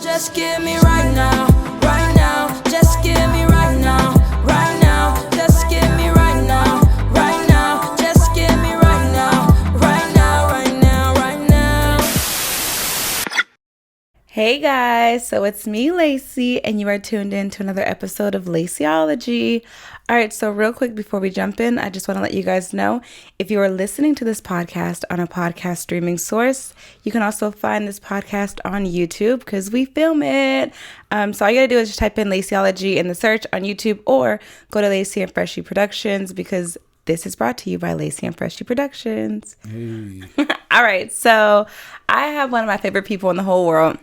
Just give me right now, right now. Just give me right now, right now. Just give me right now, right now. Just give me right now, right now, right now, right now. Hey guys, so it's me, Lacie, and you are tuned in to another episode of LACIEOLOGY. All right, so real quick before we jump in, I just want to let you guys know, if you are listening to this podcast on a podcast streaming source, you can also find this podcast on YouTube because we film it. So all you got to do is just type in LACIEOLOGY in the search on YouTube or go to Lacie and Freshie Productions because this is brought to you by Lacie and Freshie Productions. Hey. All right, so I have one of my favorite people in the whole world.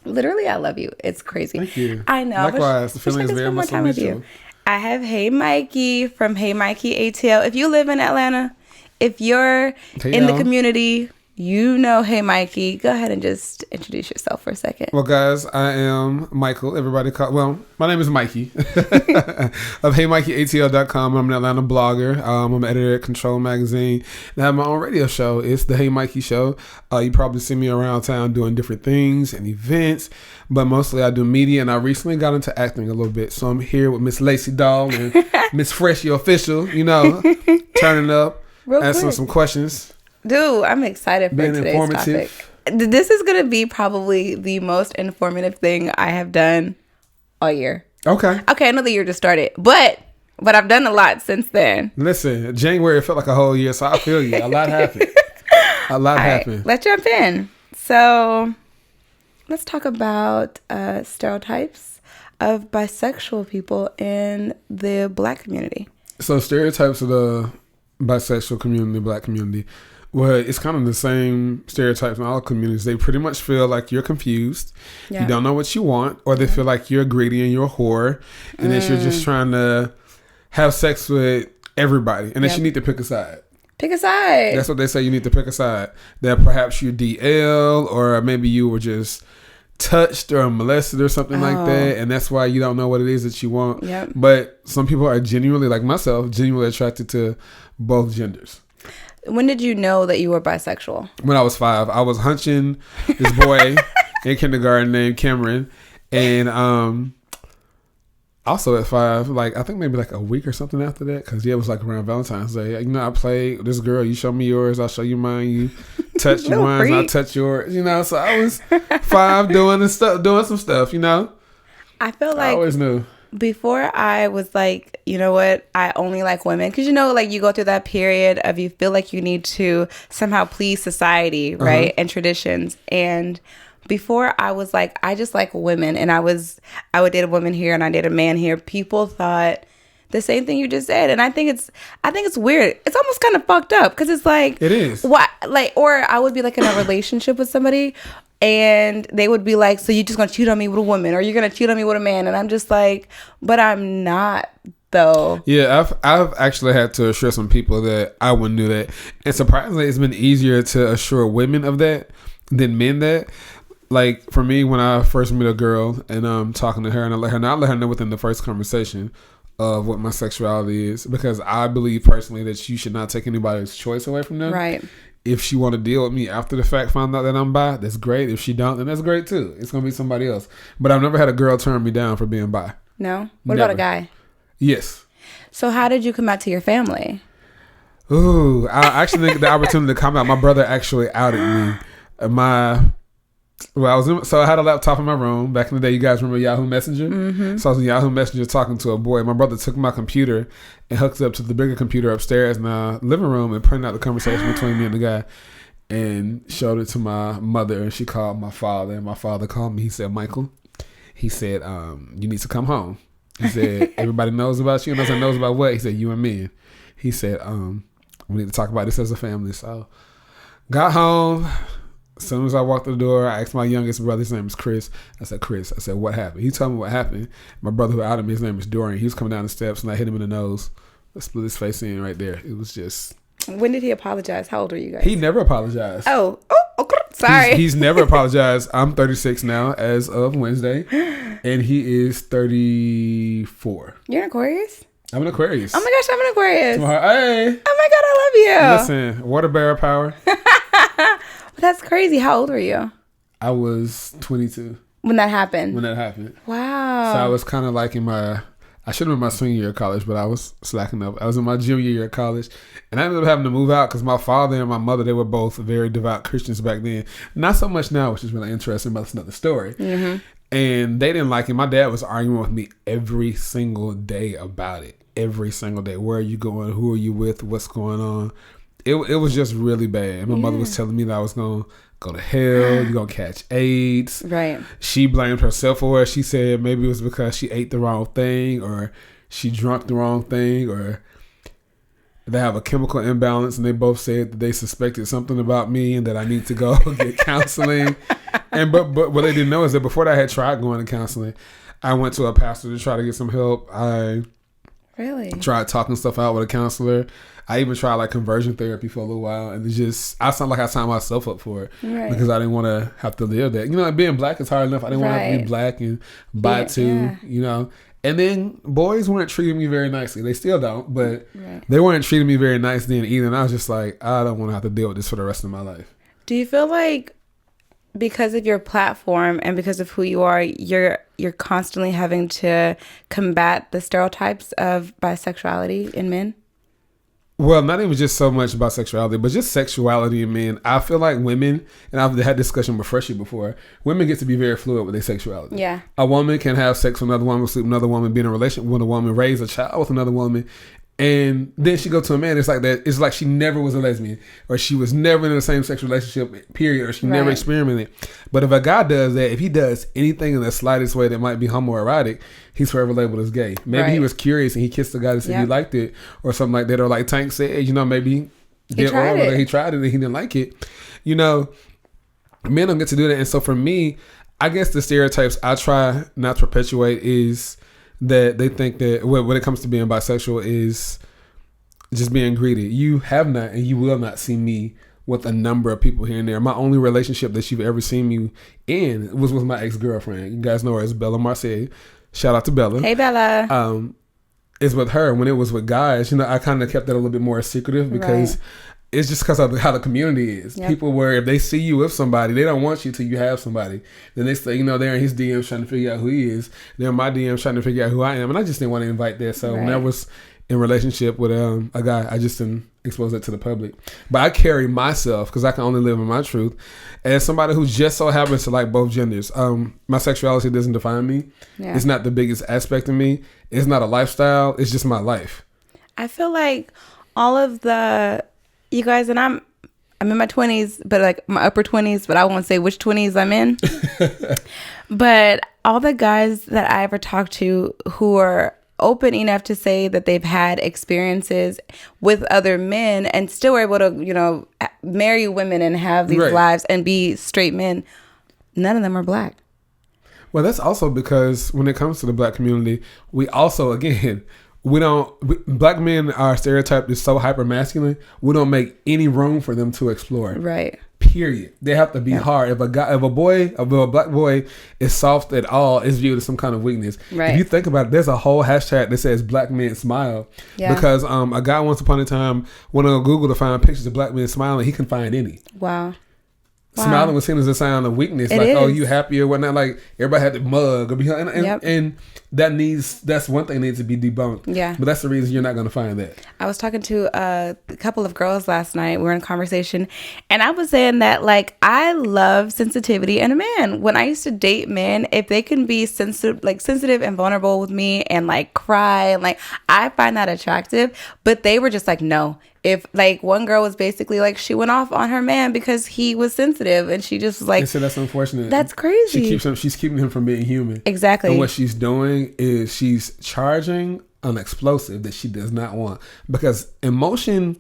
Literally, I love you. It's crazy. Thank you. I know. Likewise, the feeling is very much mutual. I have Hey Mikey from Hey Mikey ATL. If you live in Atlanta, if you're in the community, you know Hey Mikey. Go ahead and just introduce yourself for a second. Well, guys, I am Michael. Everybody my name is Mikey of HeyMikeyATL.com. I'm an Atlanta blogger. I'm an editor at Control Magazine. And I have my own radio show. It's the Hey Mikey Show. You probably see me around town doing different things and events, but mostly I do media, and I recently got into acting a little bit. So I'm here with Miss Lacie Doll and Miss Freshie Official, turning up, answering some questions. Dude, I'm excited for today's topic. This is going to be probably the most informative thing I have done all year. Okay, I know the year just started, but I've done a lot since then. Listen, January felt like a whole year, so I feel you. A lot happened. Happened. Let's jump in. So let's talk about stereotypes of bisexual people in the Black community. So stereotypes of the bisexual community, Black community, well, it's kind of the same stereotypes in all communities. They pretty much feel like you're confused. Yeah. You don't know what you want, or they feel like you're greedy and you're a whore, and that you're just trying to have sex with everybody, and that you need to pick a side. Pick a side. That's what they say. You need to pick a side. That perhaps you're DL, or maybe you were just touched or molested or something like that, and that's why you don't know what it is that you want. Yep. But some people are genuinely, like myself, genuinely attracted to both genders. When did you know that you were bisexual? When I was 5. I was hunching this boy in kindergarten named Cameron, and also at 5, I think maybe a week or something after that, because it was around Valentine's Day. I played with this girl. You show me yours, I'll show you mine. You touch mine, I'll touch yours. So I was 5 doing some stuff. I feel like I always knew. Before I was you know what, I only like women. Because, you go through that period of you feel like you need to somehow please society, right? And traditions. And before I was I just like women. And I would date a woman here and I date a man here. People thought the same thing you just said. And I think it's weird. It's almost kind of fucked up. Because it's it is. What? Or I would be in a relationship with somebody, and they would be like, so you're just going to cheat on me with a woman, or you're going to cheat on me with a man. And I'm just but I'm not, though. Yeah, I've actually had to assure some people that I wouldn't do that. And surprisingly, it's been easier to assure women of that than men that. For me, when I first meet a girl and I'm talking to her, and I let her know within the first conversation of what my sexuality is, because I believe personally that you should not take anybody's choice away from them. Right. If she want to deal with me after the fact, find out that I'm bi, that's great. If she don't, then that's great too. It's going to be somebody else. But I've never had a girl turn me down for being bi. No? What about a guy? Yes. So how did you come out to your family? Ooh, I actually think the opportunity to come out, my brother actually outed me. So I had a laptop in my room. Back in the day, you guys remember Yahoo Messenger? Mm-hmm. So I was in Yahoo Messenger talking to a boy. My brother took my computer and hooked it up to the bigger computer upstairs in the living room and printed out the conversation between me and the guy and showed it to my mother. And she called my father, and my father called me. He said, Michael, he said, you need to come home. He said, everybody knows about you. And I said, knows about what? He said, you and me. He said, we need to talk about this as a family. So got home. As soon as I walked through the door, I asked my youngest brother, his name is Chris. I said, Chris, what happened? He told me what happened. My brother who outed me, his name is Dorian. He was coming down the steps and I hit him in the nose. I split his face in right there. It was just... When did he apologize? How old are you guys? He never apologized. Oh, sorry. He's never apologized. I'm 36 now as of Wednesday, and he is 34. You're an Aquarius? I'm an Aquarius. Oh my gosh, I'm an Aquarius. Hey. Oh my God, I love you. Listen, water bearer power. That's crazy. How old were you? I was 22. When that happened. Wow. So I was kind of like I should have been my senior year of college, but I was slacking up. I was in my junior year of college, and I ended up having to move out because my father and my mother, they were both very devout Christians back then. Not so much now, which is really interesting, but that's another story. Mm-hmm. And they didn't like it. My dad was arguing with me every single day about it. Every single day. Where are you going? Who are you with? What's going on? It was just really bad. And my mother was telling me that I was going to go to hell. You're going to catch AIDS. Right. She blamed herself for it. She said maybe it was because she ate the wrong thing, or she drank the wrong thing, or they have a chemical imbalance, and they both said that they suspected something about me and that I need to go get counseling. And but what they didn't know is that before that I had tried going to counseling, I went to a pastor to try to get some help. I tried talking stuff out with a counselor. I even tried like conversion therapy for a little while, and I sound like I signed myself up for it because I didn't want to have to live that. You know, being black is hard enough. I didn't want to have to be black and bi too. You know. And then boys weren't treating me very nicely. They still don't, but they weren't treating me very nice then either. And I was just like, I don't want to have to deal with this for the rest of my life. Do you feel like because of your platform and because of who you are, you're constantly having to combat the stereotypes of bisexuality in men? Well, not even just so much about sexuality, but just sexuality in men. I feel like women, and I've had discussion with Freshie before, women get to be very fluid with their sexuality. Yeah. A woman can have sex with another woman, sleep with another woman, be in a relationship with a woman, raise a child with another woman, and then she go to a man. It's like that. It's like she never was a lesbian, or she was never in the same sexual relationship, period, or she never experimented. But if a guy does that, if he does anything in the slightest way that might be homoerotic, he's forever labeled as gay. Maybe he was curious and he kissed a guy that said he liked it, or something like that. Or like Tank said, you know, maybe he tried it and he didn't like it. You know, men don't get to do that. And so for me, I guess the stereotypes I try not to perpetuate is that they think that when it comes to being bisexual is just being greedy. You have not and you will not see me with a number of people here and there. My only relationship that you've ever seen me in was with my ex-girlfriend. You guys know her as Bella Marseille. Shout out to Bella. Hey, Bella. It's with her. When it was with guys, you know, I kind of kept that a little bit more secretive because it's just because of how the community is. Yep. People where if they see you with somebody, they don't want you till you have somebody. Then they say, you know, they're in his DMs trying to figure out who he is. They're in my DMs trying to figure out who I am. And I just didn't want to invite that. So when I was in relationship with a guy, I just didn't expose that to the public. But I carry myself, because I can only live in my truth, as somebody who just so happens to like both genders. My sexuality doesn't define me. Yeah. It's not the biggest aspect of me. It's not a lifestyle. It's just my life. I feel like all of you guys, and I'm in my 20s, but like my upper 20s, but I won't say which 20s I'm in. But all the guys that I ever talked to who are open enough to say that they've had experiences with other men and still are able to, you know, marry women and have these lives and be straight men, none of them are black. Well, that's also because when it comes to the black community, we also, again, black men are stereotyped as so hyper masculine. We don't make any room for them to explore. Right. Period. They have to be hard. If a black boy is soft at all, it's viewed as some kind of weakness. Right. If you think about it, there's a whole hashtag that says black men smile. Yeah. Because a guy once upon a time went on Google to find pictures of black men smiling. He can find any. Wow. Smiling was seen as a sign of weakness. Oh, you happy or whatnot. Like everybody had to mug or be, and that's one thing that needs to be debunked. Yeah. But that's the reason you're not going to find that. I was talking to a couple of girls last night. We were in a conversation, and I was saying that like I love sensitivity in a man. When I used to date men, if they can be sensitive and vulnerable with me and like cry, and like I find that attractive. But they were just like, no. If like one girl was basically like she went off on her man because he was sensitive, and she just was like, so that's unfortunate. That's crazy. She's keeping him from being human. Exactly. And what she's doing is she's charging an explosive that she does not want, because emotion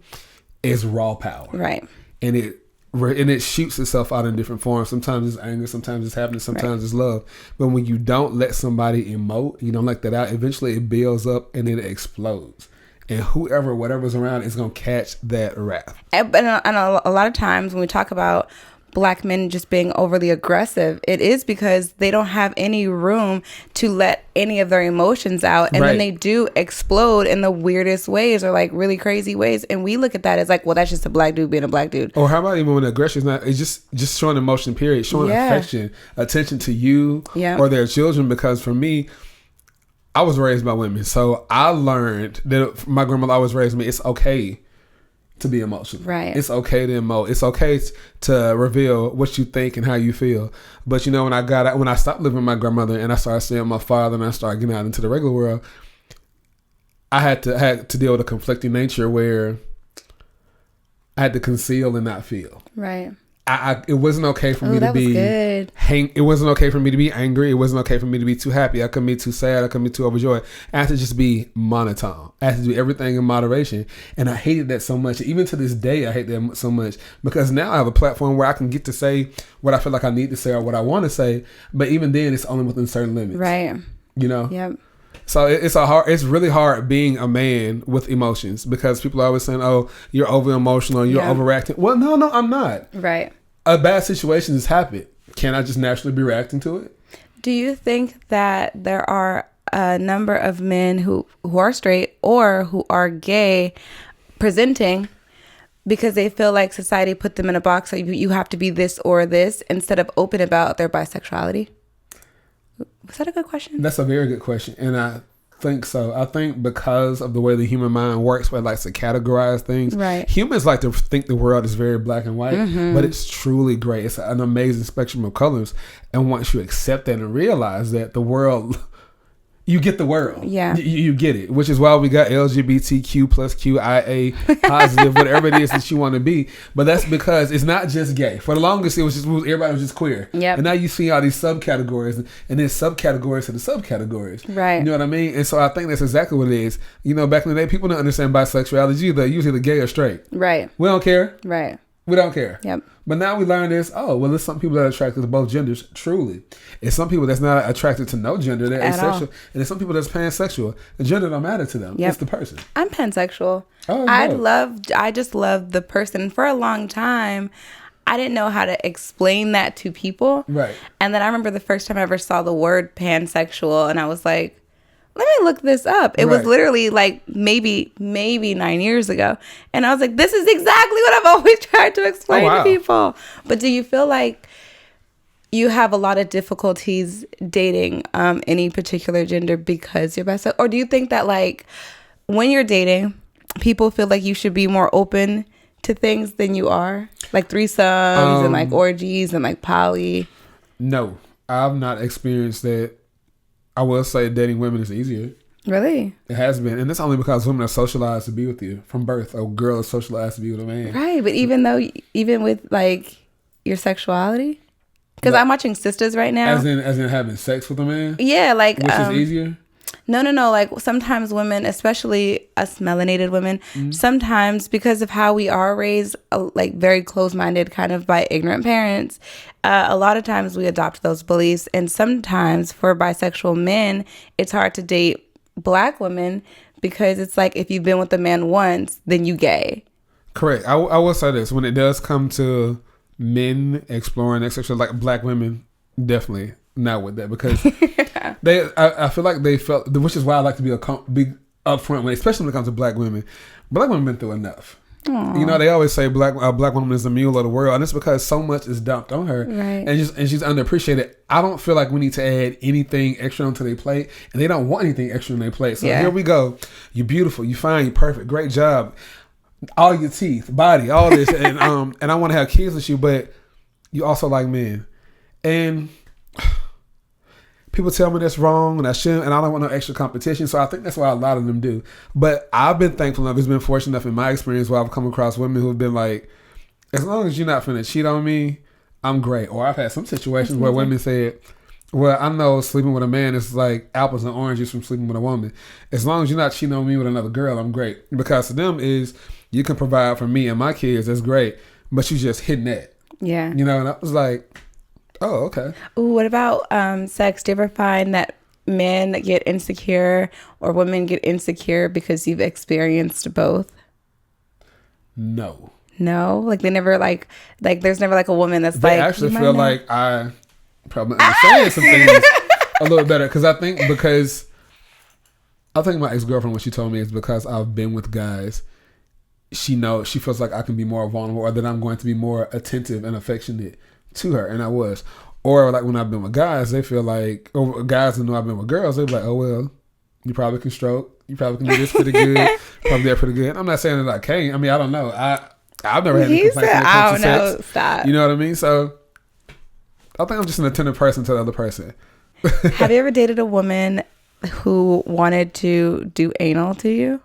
is raw power. Right. And it shoots itself out in different forms. Sometimes it's anger, sometimes it's happiness, sometimes it's love. But when you don't let somebody emote, you don't let that out, eventually it builds up and then it explodes. And whatever's around is going to catch that wrath. And a lot of times when we talk about Black men just being overly aggressive. It is because they don't have any room to let any of their emotions out. And then they do explode in the weirdest ways or like really crazy ways. And we look at that as like, well, that's just a black dude being a black dude. Or how about even when aggression is not, it's just showing emotion, period. Showing affection, attention to you or their children. Because for me, I was raised by women. So I learned that my grandmother always raised me, it's okay to be emotional. Right. It's okay to emote. It's okay to reveal what you think and how you feel. But you know, when I stopped living with my grandmother and I started seeing my father and I started getting out into the regular world, I had to deal with a conflicting nature where I had to conceal and not feel. Right. It wasn't okay for me to be it wasn't okay for me to be angry. It wasn't okay for me to be too happy. I couldn't be too sad. I couldn't be too overjoyed. I had to just be monotone. I had to do everything in moderation. And I hated that so much. Even to this day, I hate that so much because now I have a platform where I can get to say what I feel like I need to say or what I want to say. But even then, it's only within certain limits. Right. You know? Yep. So it's really hard being a man with emotions because people are always saying, oh, you're over emotional, you're overreacting. Well, no, I'm not. Right. A bad situation has happened. Can I just naturally be reacting to it? Do you think that there are a number of men who are straight or who are gay presenting because they feel like society put them in a box, so you have to be this or this, instead of open about their bisexuality? Was that a good question? That's a very good question. And I think so. I think because of the way the human mind works, where it likes to categorize things. Right. Humans like to think the world is very black and white, but it's truly gray. It's an amazing spectrum of colors. And once you accept that and realize that the world, you get the world. Yeah. You get it, which is why we got LGBTQ plus QIA positive, whatever it is that you want to be. But that's because it's not just gay. For the longest, everybody was just queer. Yep. And now you see all these subcategories and then subcategories to the subcategories. Right. You know what I mean? And so I think that's exactly what it is. You know, back in the day, people didn't understand bisexuality either. Usually gay or straight. Right. We don't care. Right. We don't care. Yep. But now we learn this, there's some people that are attracted to both genders, truly. It's some people that's not attracted to no gender, they're asexual. And there's some people that's pansexual. The gender don't matter to them. Yep. It's the person. I'm pansexual. Oh, I just love the person. For a long time, I didn't know how to explain that to people. Right. And then I remember the first time I ever saw the word pansexual, and I was like, let me look this up. It was literally like maybe 9 years ago. And I was like, this is exactly what I've always tried to explain to people. But do you feel like you have a lot of difficulties dating any particular gender because you're bisexual? Or do you think that like when you're dating, people feel like you should be more open to things than you are? Like threesomes and like orgies and like poly? No, I've not experienced that. I will say dating women is easier. Really? It has been. And that's only because women are socialized to be with you from birth. A girl is socialized to be with a man. Right. But even with like your sexuality? Because I'm watching Sisters right now. As in having sex with a man? Yeah. Like, which is easier? No. Like sometimes women, especially us melanated women, sometimes because of how we are raised, like very closed-minded kind of by ignorant parents, a lot of times we adopt those beliefs. And sometimes for bisexual men, it's hard to date Black women because it's like if you've been with a man once, then you gay. Correct. I will say this. When it does come to men exploring their sexual, like Black women, definitely not with that because I feel like they felt, which is why I like to be upfront when, especially when it comes to Black women. Black women been through enough. Aww. You know, they always say a black woman is the mule of the world, and it's because so much is dumped on her, right? And she's underappreciated. I don't feel like we need to add anything extra onto their plate, and they don't want anything extra on their plate. So here we go. You're beautiful. You're fine. You're perfect. Great job. All your teeth, body, all this, and I want to have kids with you, but you also like men, and people tell me that's wrong and I shouldn't, and I don't want no extra competition. So I think that's why a lot of them do. But I've been thankful enough, it's been fortunate enough in my experience where I've come across women who've been like, as long as you're not finna cheat on me, I'm great. Or I've had some situations where women said, well, I know sleeping with a man is like apples and oranges from sleeping with a woman. As long as you're not cheating on me with another girl, I'm great. Because to them is, you can provide for me and my kids, that's great. But you just hitting that. Yeah. You know, and I was like, oh, okay. Ooh, what about sex? Do you ever find that men get insecure or women get insecure because you've experienced both? No. No, like they never like there's never like a woman that's They like. actually "You might feel know." like I probably understand some things a little better because I think my ex-girlfriend, when she told me, it's because I've been with guys. She feels like I can be more vulnerable, or that I'm going to be more attentive and affectionate to her, and I was. Or like when I've been with guys, they feel like, or guys who know I've been with girls, they're like, oh well, you probably can stroke, you probably can do this pretty good, probably that pretty good. I'm not saying that I can't. I mean, I don't know. I've never had any complaints when it comes to sex. Stop. You know what I mean? So I think I'm just an attentive person to the other person. Have you ever dated a woman who wanted to do anal to you?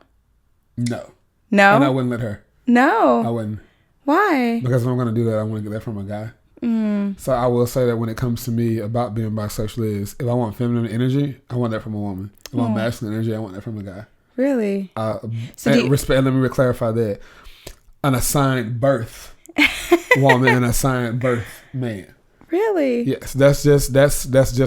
No. No? And I wouldn't let her. No. I wouldn't. Why? Because if I'm going to do that, I want to get that from a guy. So I will say that when it comes to me about being bisexual is, if I want feminine energy, I want that from a woman. If I want masculine energy, I want that from a guy. Really? So let me clarify that. An assigned birth woman and an assigned birth man. Really? Yes, that's just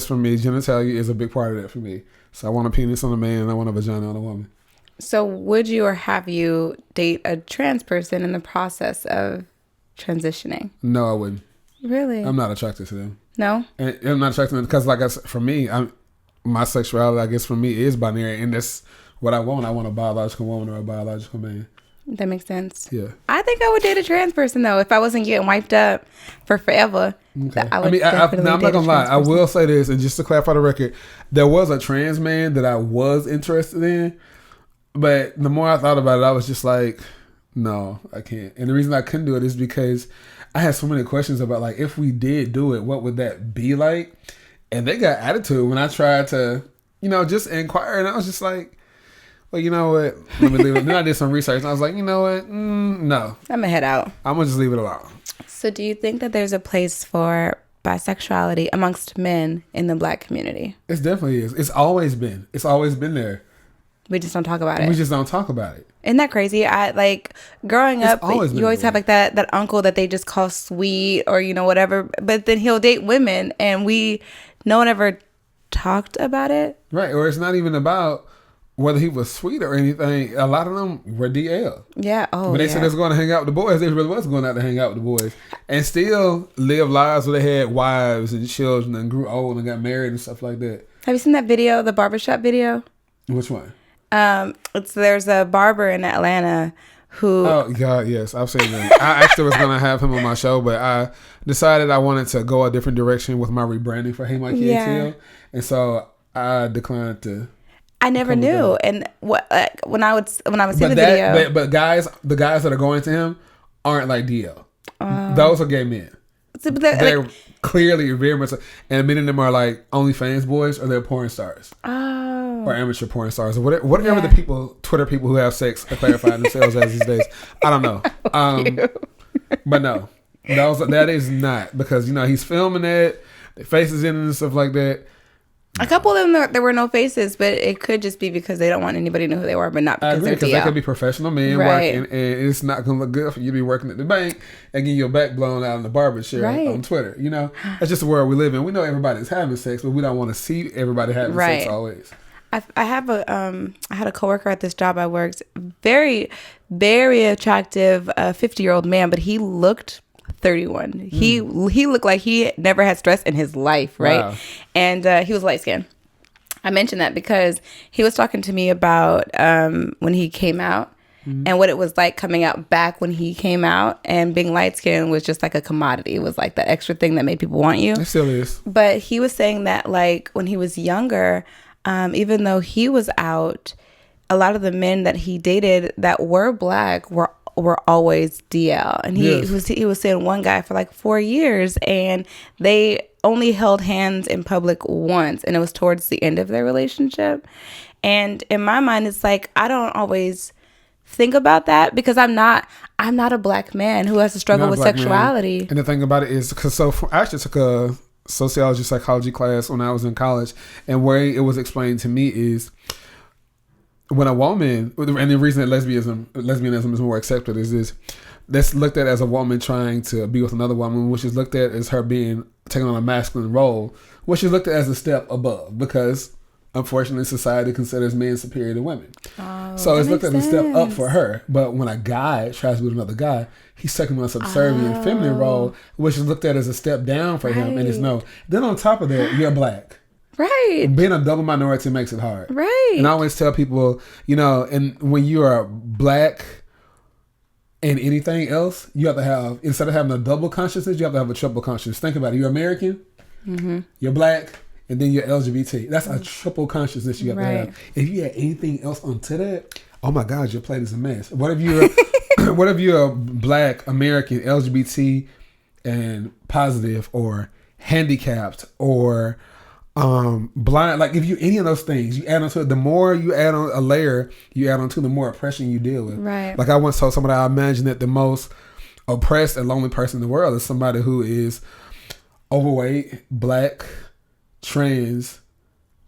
for me. Genitalia is a big part of that for me. So I want a penis on a man and I want a vagina on a woman. So would you or have you date a trans person in the process of transitioning? No, I wouldn't. Really? I'm not attracted to them. No? And I'm not attracted to them because, like I said, for me, my sexuality, I guess for me, is binary, and that's what I want. I want a biological woman or a biological man. That makes sense. Yeah. I think I would date a trans person though if I wasn't getting wiped up for forever. Okay. I would now, I'm not gonna lie. I person. will say this, and just to clarify the record, there was a trans man that I was interested in, but the more I thought about it, I was just like, no, I can't. And the reason I couldn't do it is because I had so many questions about, like, if we did do it, what would that be like? And they got attitude when I tried to, just inquire, and I was just like, well, you know what? Let me leave it. Then I did some research, and I was like, you know what? No. I'm gonna head out. I'm gonna just leave it alone. So do you think that there's a place for bisexuality amongst men in the Black community? It definitely is. It's always been. It's always been there. We just don't talk about it. We just don't talk about it. Isn't that crazy? I like growing up, you always have like that uncle that they just call sweet or whatever, but then he'll date women and no one ever talked about it. Right. Or it's not even about whether he was sweet or anything. A lot of them were DL. Yeah. Oh, when they said they was going to hang out with the boys, they really was going out to hang out with the boys and still live lives where they had wives and children and grew old and got married and stuff like that. Have you seen that video, the barbershop video? Which one? There's a barber in Atlanta who... Oh, God, yes. I've seen that. I actually was going to have him on my show, but I decided I wanted to go a different direction with my rebranding for Hey Mikey ATL. And so I declined to... I never knew. And when I would see the video... But the guys that are going to him aren't like DL. Those are gay men. So, They're clearly very much... And many of them are like OnlyFans boys or they're porn stars. Oh. Or amateur porn stars, or whatever the Twitter people who have sex are clarifying themselves as these days. I don't know. But no, that is not, because he's filming it, the faces in and stuff like that. A couple of them there were no faces, but it could just be because they don't want anybody to know who they were, but not because they're DL. They could be professional men working, and it's not going to look good for you to be working at the bank and getting your back blown out in the barber chair on Twitter. That's just the world we live in. We know everybody's having sex, but we don't want to see everybody having sex always. I had a coworker at this job I worked, very, very attractive 50-year-old man, but he looked 31. He looked like he never had stress in his life, right? Wow. And he was light skinned. I mentioned that because he was talking to me about when he came out and what it was like coming out back when he came out, and being light skinned was just like a commodity. It was like the extra thing that made people want you. It still is. But he was saying that like when he was younger, even though he was out, a lot of the men that he dated that were Black were always DL. And he was seeing one guy for like 4 years, and they only held hands in public once, and it was towards the end of their relationship. And in my mind, it's like I don't always think about that because I'm not a Black man who has to struggle with sexuality. Man. And the thing about it is, because I actually took a sociology psychology class when I was in college, and where it was explained to me is when a woman, and the reason that lesbianism is more accepted is this: that's looked at as a woman trying to be with another woman, which is looked at as her being taking on a masculine role, which is looked at as a step above, because unfortunately, society considers men superior to women. Oh, So it's that looked at makes as a step up sense. for her. But when a guy tries to be with another guy, he's taking on a subservient feminine role, which is looked at as a step down for him. And it's no. Then on top of that, you're black. Right. Being a double minority makes it hard. Right. And I always tell people, and when you are black and anything else, you have to have, instead of having a double consciousness, you have to have a triple consciousness. Think about it. You're American, you're black, and then you're LGBT. That's a triple consciousness you have to have. If you add anything else onto that, oh my God, your plate is a mess. What if you're a black, American, LGBT, and positive, or handicapped, or blind? Like if you any of those things, you add onto it. The more you add on a layer, you add onto, the more oppression you deal with. Right. Like I once told somebody, I imagine that the most oppressed and lonely person in the world is somebody who is overweight, black, trans,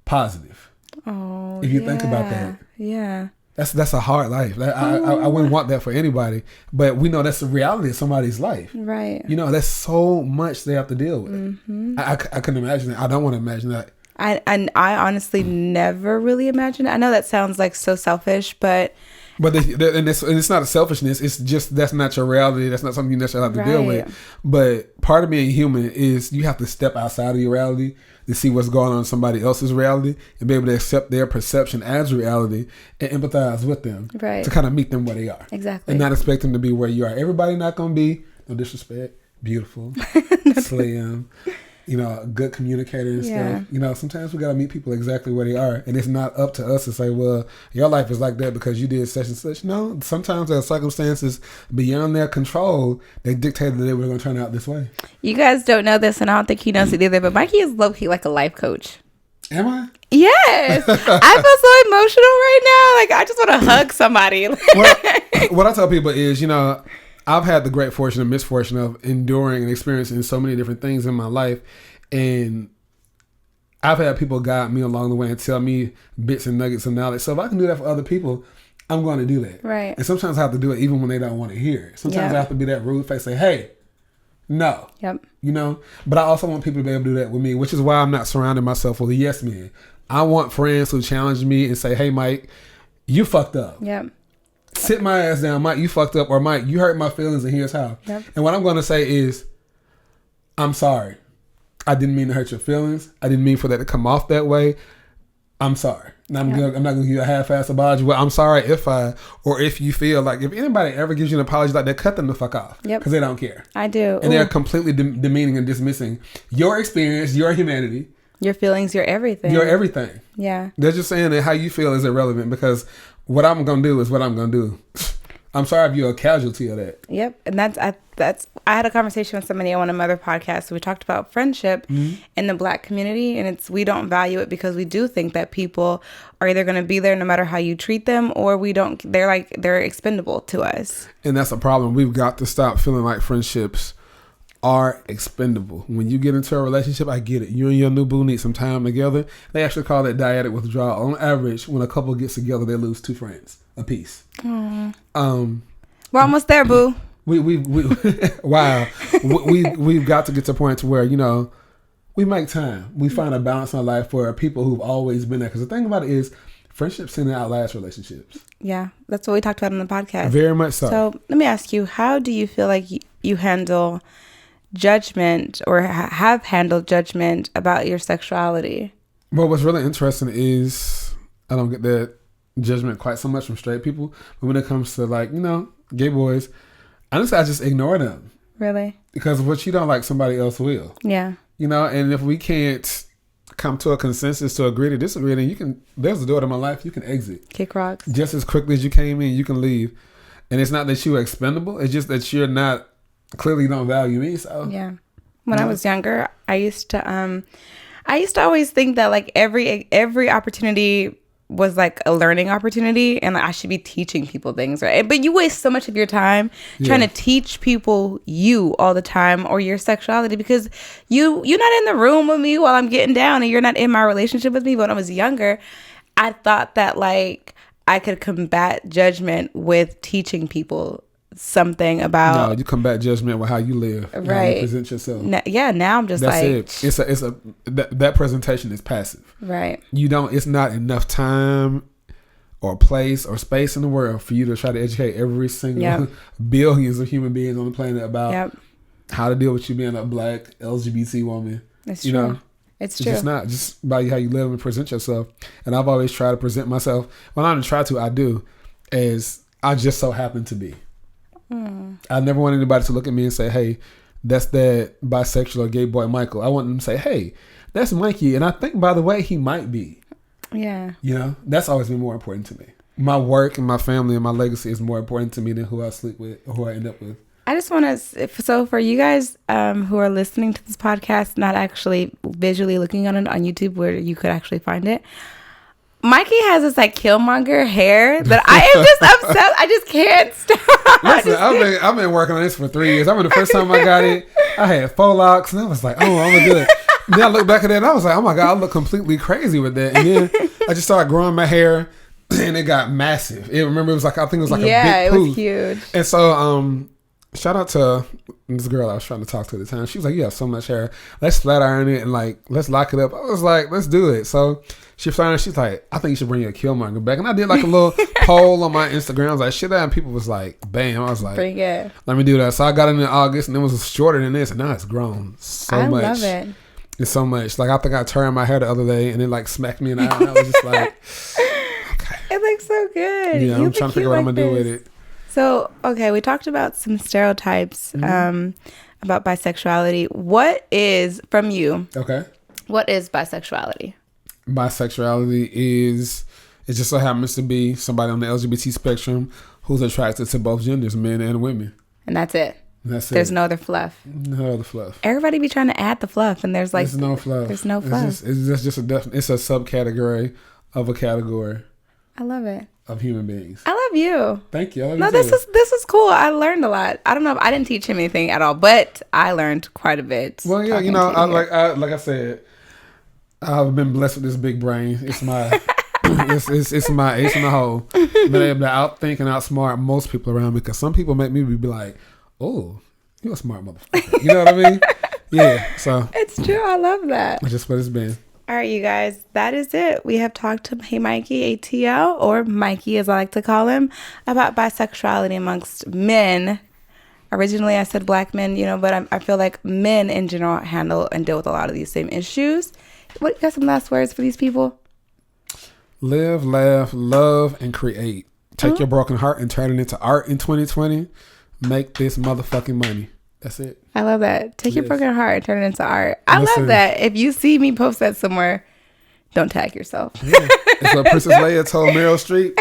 positive. Oh, if you think about that, yeah, that's a hard life. I wouldn't want that for anybody. But we know that's the reality of somebody's life. right. That's so much they have to deal with. I couldn't imagine that. I don't want to imagine that. I honestly never really imagined it. I know that sounds like so selfish, but it's not a selfishness. It's just that's not your reality. That's not something you necessarily have to deal with. But part of being human is you have to step outside of your reality to see what's going on in somebody else's reality and be able to accept their perception as reality and empathize with them to kind of meet them where they are. Exactly. And not expect them to be where you are. Everybody not going to be, no disrespect, beautiful, slim, a good communicator and stuff. Sometimes we got to meet people exactly where they are. And it's not up to us to say, well, your life is like that because you did such and such. No, sometimes there are circumstances beyond their control that dictated that they were going to turn out this way. You guys don't know this, and I don't think he knows it either, but Mikey is low-key like a life coach. Am I? Yes. I feel so emotional right now. Like, I just want to hug somebody. Well, what I tell people is, I've had the great fortune and misfortune of enduring and experiencing so many different things in my life. And I've had people guide me along the way and tell me bits and nuggets of knowledge. So if I can do that for other people, I'm going to do that. Right. And sometimes I have to do it even when they don't want to hear it. Sometimes I have to be that rude face, say, hey, no. Yep. But I also want people to be able to do that with me, which is why I'm not surrounding myself with a yes men. I want friends who challenge me and say, hey, Mike, you fucked up. Yep. Sit my ass down, Mike, you fucked up, or Mike, you hurt my feelings, and here's how. Yep. And what I'm going to say is, I'm sorry. I didn't mean to hurt your feelings. I didn't mean for that to come off that way. I'm sorry. And I'm not going to give you a half-ass apology. Well, I'm sorry if you feel like, if anybody ever gives you an apology like that, cut them the fuck off. Yep. Because they don't care. I do. And they're completely demeaning and dismissing your experience, your humanity. Your feelings, your everything. Your everything. Yeah. They're just saying that how you feel is irrelevant because what I'm going to do is what I'm going to do. I'm sorry if you're a casualty of that. Yep. And I had a conversation with somebody on one of my other podcasts. We talked about friendship in the Black community, and we don't value it because we do think that people are either going to be there no matter how you treat them, or they're expendable to us. And that's a problem. We've got to stop feeling like friendships are expendable. When you get into a relationship, I get it. You and your new boo need some time together. They actually call that dyadic withdrawal. On average, when a couple gets together, they lose 2 friends apiece. We're almost there, boo. Wow. We've got to get to a point to where, we make time. We find a balance in our life for people who've always been there. Because the thing about it is, friendships tend to outlast relationships. Yeah, that's what we talked about on the podcast. Very much so. So let me ask you, how do you feel like you handle judgment or have handled judgment about your sexuality? Well, what's really interesting is I don't get that judgment quite so much from straight people. But when it comes to gay boys, honestly, I just ignore them. Really? Because what you don't like, somebody else will. Yeah. And if we can't come to a consensus to agree to disagree, then there's a door to my life, you can exit. Kick rocks. Just as quickly as you came in, you can leave. And it's not that you're expendable, it's just that you're not, clearly don't value me. So yeah. When I was younger, I used to always think that every opportunity was like a learning opportunity, and I should be teaching people things, right? But you waste so much of your time trying to teach people you all the time, or your sexuality, because you're not in the room with me while I'm getting down, and you're not in my relationship with me. But when I was younger, I thought that I could combat judgment with teaching people something about. No, you combat judgment with how you live, and how you Right. present yourself. Now I'm just That's like, it. It's a that presentation is passive. right. It's not enough time or place or space in the world for you to try to educate every single Yep. billions of human beings on the planet about Yep. how to deal with you being a black LGBT woman. It's You true. know, It's it's true. just not just by how you live and present yourself. And I've always tried to present myself. Well, I don't try to. I do. As I just so happen to be. I never want anybody to look at me and say, "Hey, that's that bisexual or gay boy Michael." I want them to say, "Hey, that's Mikey," and I think, by the way, he might be. Yeah. You know, that's always been more important to me. My work and my family and my legacy is more important to me than who I sleep with or who I end up with. I just want to, so for you guys who are listening to this podcast, not actually visually looking on it on YouTube where you could actually find it, Mikey has this like Killmonger hair that I am just obsessed. I just can't stop. Listen, I've been working on this for 3 years. I remember the first time I got it, I had faux locks, and I was like, "Oh, I'm gonna do it." Then I look back at it, and I was like, "Oh my god, I look completely crazy with that." And then I just started growing my hair, and it got massive. It was like, I think it was like a big it poof. was huge. And so, shout out to this girl I was trying to talk to at the time. She was like, "You have so much hair. Let's flat iron it and like let's lock it up." I was like, "Let's do it." So she flat ironed. She's like, "I think you should bring your Killmonger back." And I did like a little poll on my Instagram. I was like, "Shit," and people was like, "Bam!" I was like, Bring it. "Let me do that." So I got it in August, and it was shorter than this, and now it's grown so much. I love it. It's so much. Like I think I turned my hair the other day, and it like smacked me in the eye. And I was just like, It looks so good. "Yeah, I'm trying to figure out what I'm gonna do with it." So, okay, we talked about some stereotypes about bisexuality. What is, from you, Okay. what is bisexuality? Bisexuality is, it just so happens to be somebody on the LGBT spectrum who's attracted to both genders, men and women. And that's it. That's There's it. no other fluff. No other fluff. Everybody be trying to add the fluff, and there's like, There's no fluff. there's no fluff. It's just it's a subcategory of a category I love it. of human beings. I love you. Thank you. I love No, you this too. is cool. I learned a lot. I don't know if I didn't teach him anything at all, but I learned quite a bit. Well, yeah, you talking know, to here. like I said, I've been blessed with this big brain. It's my it's my ace in the hole. Been able to outthink and outsmart most people around me, because some people make me be like, "Oh, you're a smart motherfucker." You know what I mean? Yeah. So It's true. I love that. that's just what it's been. All right, you guys, that is it. We have talked to Mikey ATL, or Mikey as I like to call him, about bisexuality amongst men. Originally, I said black men, but I feel like men in general handle and deal with a lot of these same issues. What, you got some last words for these people? Live, laugh, love, and create. Take your broken heart and turn it into art in 2020. Make this motherfucking money. That's it. I love that. Take your Yes. broken heart and turn it into art. I Listen. love that. If you see me post that somewhere, don't tag yourself. Yeah. It's what Princess Leia told Meryl Streep.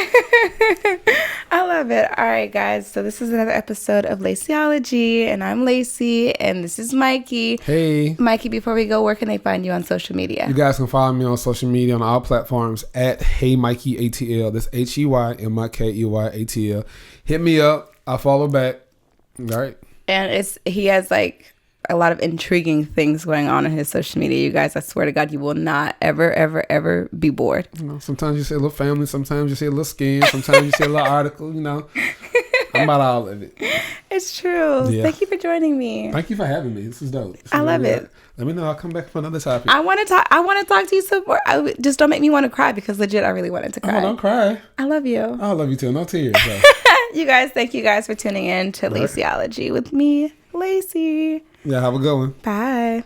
I love it. All right, guys. So this is another episode of LACIOLOGY, and I'm Lacie, and this is Mikey. Hey. Mikey, before we go, where can they find you on social media? You guys can follow me on social media on all platforms at Hey Mikey ATL. That's HeyMikeyATL. Hit me up. I'll follow back. All right. And he has like a lot of intriguing things going on his social media. You guys, I swear to God, you will not ever, ever, ever be bored. You know, sometimes you see a little family. Sometimes you see a little skin. Sometimes you see a little article. I'm about all of it. It's true. Yeah. Thank you for joining me. Thank you for having me. This is dope. I love it. Let me know. I'll come back for another topic. I want to talk to you some more. Just don't make me want to cry, because legit, I really wanted to cry. Oh, don't cry. I love you. I love you too. No tears. So. You guys, thank you guys for tuning in to LACIOLOGY with me, Lacie. Yeah, have a good one. Bye.